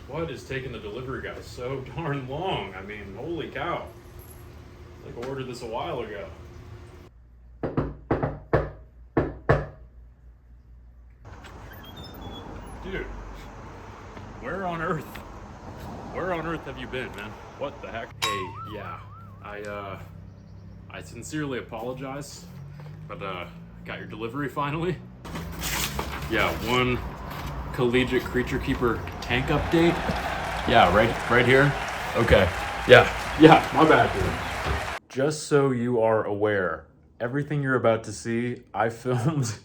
What is taking the delivery guy so darn long? I mean, holy cow. I ordered this a while ago. Dude, where on earth have you been, man? What the heck? Hey, yeah, I sincerely apologize, but got your delivery finally. Yeah, one Collegiate Creature Keeper tank update. Yeah, right here. Okay. Yeah, my bad, dude. Just so you are aware, everything you're about to see, I filmed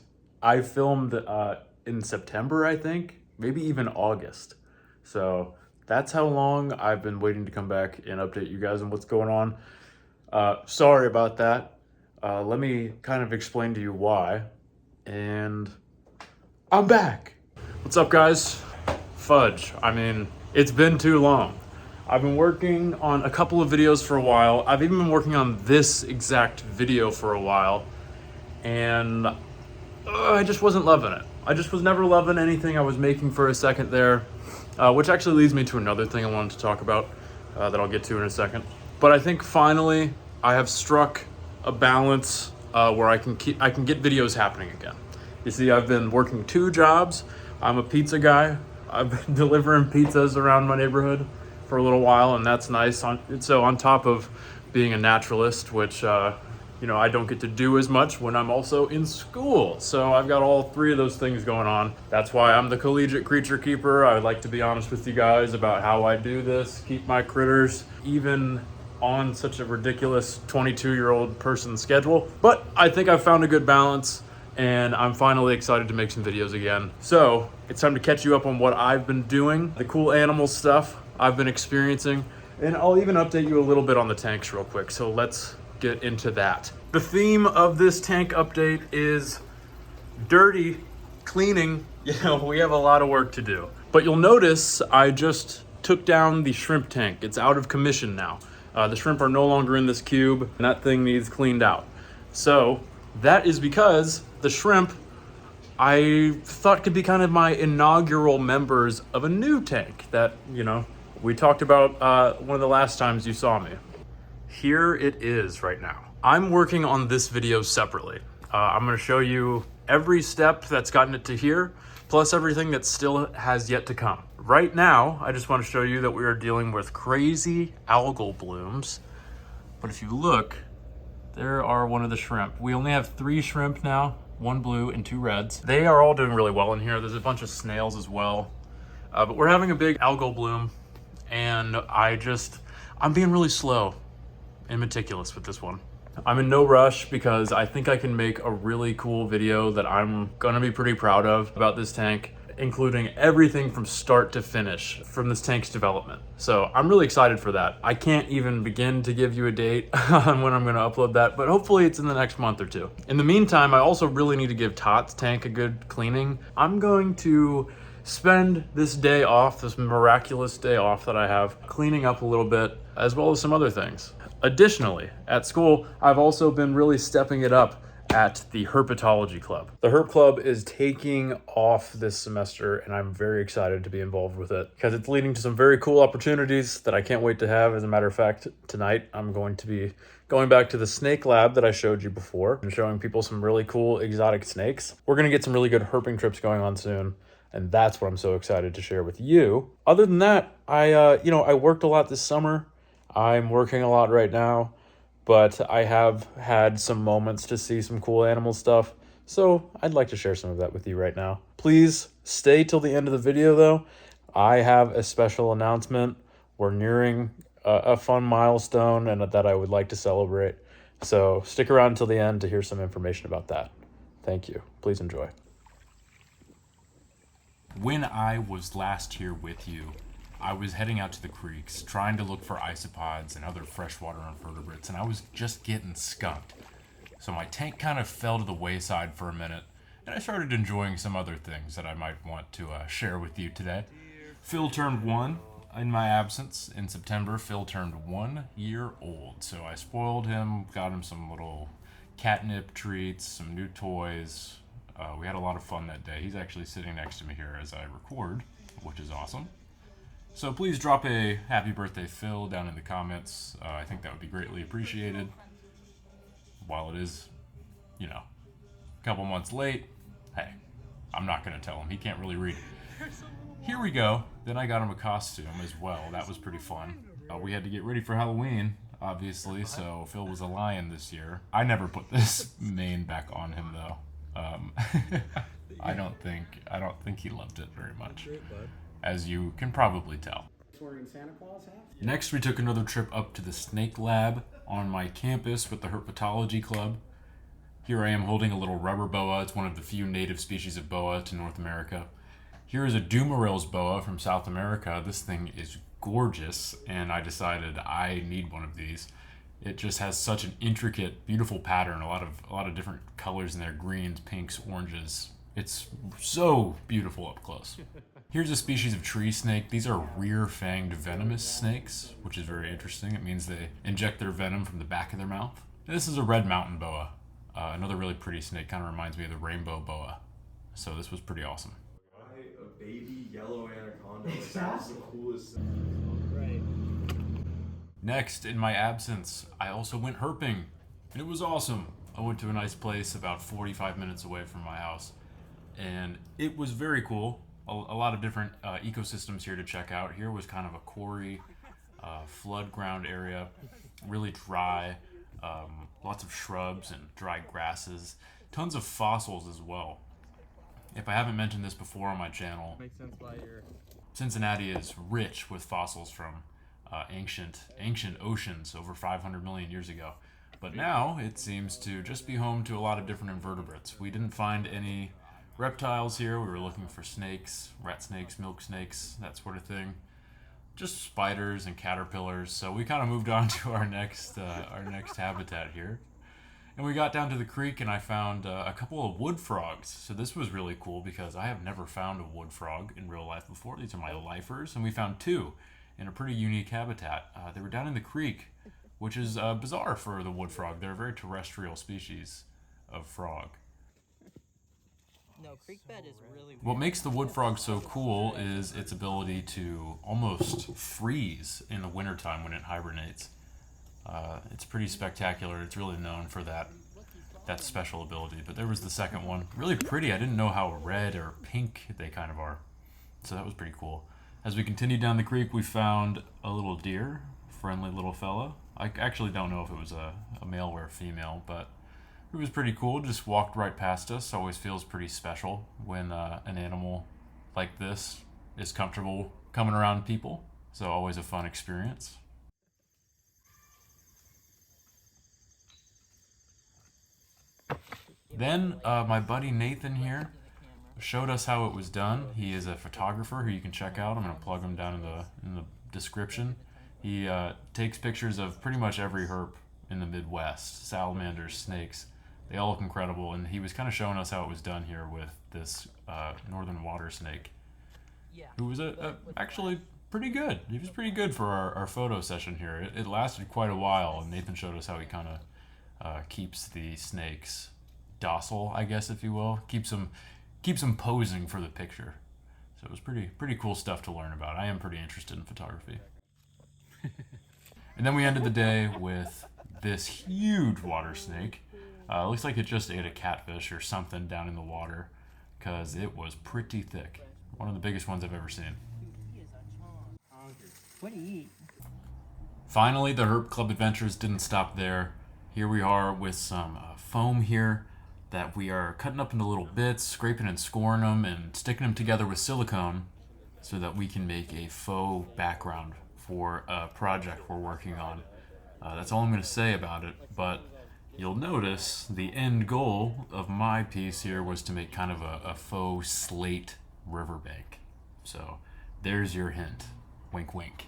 in September, I think, maybe even August. So that's how long I've been waiting to come back and update you guys on what's going on. Sorry about that. Let me kind of explain to you why. And I'm back. What's up, guys? Fudge. I mean, it's been too long. I've been working on a couple of videos for a while. I've even been working on this exact video for a while. And I just wasn't loving it. I just was never loving anything I was making for a second there, which actually leads me to another thing I wanted to talk about that I'll get to in a second. But I think finally I have struck a balance where I can get videos happening again. You see, I've been working 2 jobs. I'm a pizza guy. I've been delivering pizzas around my neighborhood for a little while, and that's nice. So on top of being a naturalist, which I don't get to do as much when I'm also in school. So I've got all 3 of those things going on. That's why I'm the Collegiate Creature Keeper. I would like to be honest with you guys about how I do this, keep my critters even on such a ridiculous 22-year-old person's schedule. But I think I've found a good balance, and I'm finally excited to make some videos again. So it's time to catch you up on what I've been doing, the cool animal stuff I've been experiencing, and I'll even update you a little bit on the tanks real quick. So let's get into that. The theme of this tank update is dirty cleaning. We have a lot of work to do. But you'll notice I just took down the shrimp tank. It's out of commission now. The shrimp are no longer in this cube, and that thing needs cleaned out. So that is because the shrimp I thought could be kind of my inaugural members of a new tank that, we talked about one of the last times you saw me. Here it is right now. I'm working on this video separately. I'm gonna show you every step that's gotten it to here, plus everything that still has yet to come. Right now, I just wanna show you that we are dealing with crazy algal blooms. But if you look, there are one of the shrimp. We only have 3 shrimp now, 1 blue and 2 reds. They are all doing really well in here. There's a bunch of snails as well. But we're having a big algal bloom, and I'm being really slow and meticulous with this one. I'm in no rush because I think I can make a really cool video that I'm gonna be pretty proud of about this tank, including everything from start to finish from this tank's development. So I'm really excited for that. I can't even begin to give you a date on when I'm gonna upload that, but hopefully it's in the next month or 2. In the meantime, I also really need to give Tot's tank a good cleaning. I'm going to spend this day off, this miraculous day off that I have, cleaning up a little bit, as well as some other things. Additionally, at school, I've also been really stepping it up at the Herpetology Club. The Herp Club is taking off this semester, and I'm very excited to be involved with it because it's leading to some very cool opportunities that I can't wait to have. As a matter of fact, tonight I'm going to be going back to the snake lab that I showed you before and showing people some really cool exotic snakes. We're gonna get some really good herping trips going on soon, and that's what I'm so excited to share with you. Other than that, I worked a lot this summer. I'm working a lot right now, but I have had some moments to see some cool animal stuff, so I'd like to share some of that with you right now. Please stay till the end of the video, though. I have a special announcement. We're nearing a fun milestone and that I would like to celebrate, so stick around until the end to hear some information about that. Thank you. Please enjoy. When I was last here with you, I was heading out to the creeks, trying to look for isopods and other freshwater invertebrates, and I was just getting skunked. So my tank kind of fell to the wayside for a minute, and I started enjoying some other things that I might want to share with you today. Phil turned 1 in my absence. In September, Phil turned 1 year old, so I spoiled him, got him some little catnip treats, some new toys. We had a lot of fun that day. He's actually sitting next to me here as I record, which is awesome. So please drop a happy birthday, Phil, down in the comments. I think that would be greatly appreciated. While it is, you know, a couple months late, hey, I'm not going to tell him. He can't really read. Here we go. Then I got him a costume as well. That was pretty fun. We had to get ready for Halloween, obviously, so Phil was a lion this year. I never put this mane back on him, though. I don't think he loved it very much, as you can probably tell. Next, we took another trip up to the snake lab on my campus with the Herpetology Club. Here I am holding a little rubber boa. It's one of the few native species of boa to North America. Here is a Dumoril's boa from South America. This thing is gorgeous, and I decided I need one of these. It just has such an intricate, beautiful pattern, a lot of different colors in there, greens, pinks, oranges. It's so beautiful up close. Here's a species of tree snake. These are rear-fanged venomous snakes, which is very interesting. It means they inject their venom from the back of their mouth. This is a red mountain boa. Another really pretty snake, kind of reminds me of the rainbow boa. So this was pretty awesome. A baby yellow anaconda. Like, that was the coolest thing. Right. Next, in my absence, I also went herping, and it was awesome. I went to a nice place about 45 minutes away from my house, and it was very cool. A lot of different ecosystems here to check out. Here was kind of a quarry, flood ground area, really dry, lots of shrubs and dry grasses, tons of fossils as well. If I haven't mentioned this before on my channel, Makes sense why you're... Cincinnati is rich with fossils from ancient oceans over 500 million years ago. But now it seems to just be home to a lot of different invertebrates. We didn't find any reptiles here. We were looking for snakes, rat snakes, milk snakes, that sort of thing. Just spiders and caterpillars. So we kind of moved on to our next habitat here. And we got down to the creek, and I found a couple of wood frogs. So this was really cool because I have never found a wood frog in real life before. These are my lifers, and we found two in a pretty unique habitat. They were down in the creek, which is bizarre for the wood frog. They're a very terrestrial species of frog. No, creek bed is really weird. What makes the wood frog so cool is its ability to almost freeze in the wintertime when it hibernates. It's pretty spectacular. It's really known for that special ability. But there was the second one. Really pretty. I didn't know how red or pink they kind of are. So that was pretty cool. As we continued down the creek, we found a little deer, friendly little fella. I actually don't know if it was a male or a female, but it was pretty cool. Just walked right past us. Always feels pretty special when an animal like this is comfortable coming around people. So always a fun experience. Then my buddy Nathan here showed us how it was done. He is a photographer who you can check out. I'm going to plug him down in the description. He takes pictures of pretty much every herp in the Midwest, salamanders, snakes. They all look incredible, and he was kind of showing us how it was done here with this northern water snake, who was actually pretty good. He was pretty good for our photo session here. It lasted quite a while, and Nathan showed us how he kind of keeps the snakes docile, I guess, if you will. Keeps them posing for the picture. So it was pretty cool stuff to learn about. I am pretty interested in photography. And then we ended the day with this huge water snake. Looks like it just ate a catfish or something down in the water, because it was pretty thick. One of the biggest ones I've ever seen. What do you eat? Finally, the Herp Club adventures didn't stop there. Here we are with some foam here that we are cutting up into little bits, scraping and scoring them, and sticking them together with silicone so that we can make a faux background for a project we're working on. That's all I'm going to say about it, but you'll notice the end goal of my piece here was to make kind of a faux slate riverbank. So there's your hint. Wink, wink.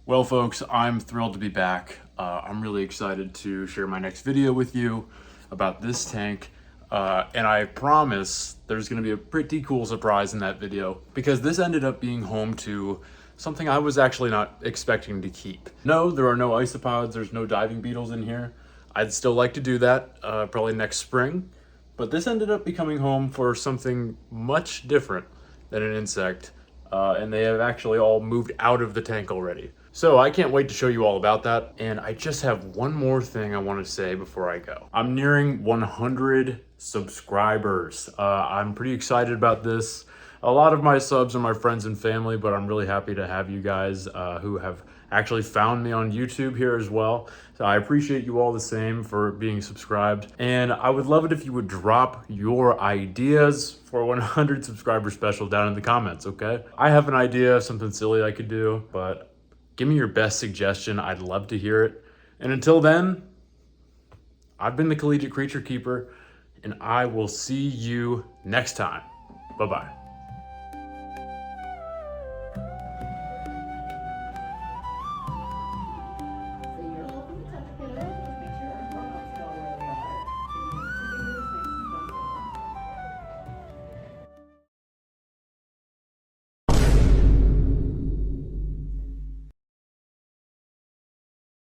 Well, folks, I'm thrilled to be back. I'm really excited to share my next video with you about this tank. And I promise there's going to be a pretty cool surprise in that video, because this ended up being home to something I was actually not expecting to keep. No, there are no isopods, there's no diving beetles in here. I'd still like to do that probably next spring, but this ended up becoming home for something much different than an insect. and they have actually all moved out of the tank already. So I can't wait to show you all about that. And I just have one more thing I want to say before I go. I'm nearing 100 subscribers. I'm pretty excited about this. A lot of my subs are my friends and family, but I'm really happy to have you guys who have actually found me on YouTube here as well. So I appreciate you all the same for being subscribed. And I would love it if you would drop your ideas for 100 subscriber special down in the comments, okay? I have an idea of something silly I could do, but give me your best suggestion. I'd love to hear it. And until then, I've been the Collegiate Creature Keeper, and I will see you next time. Bye-bye.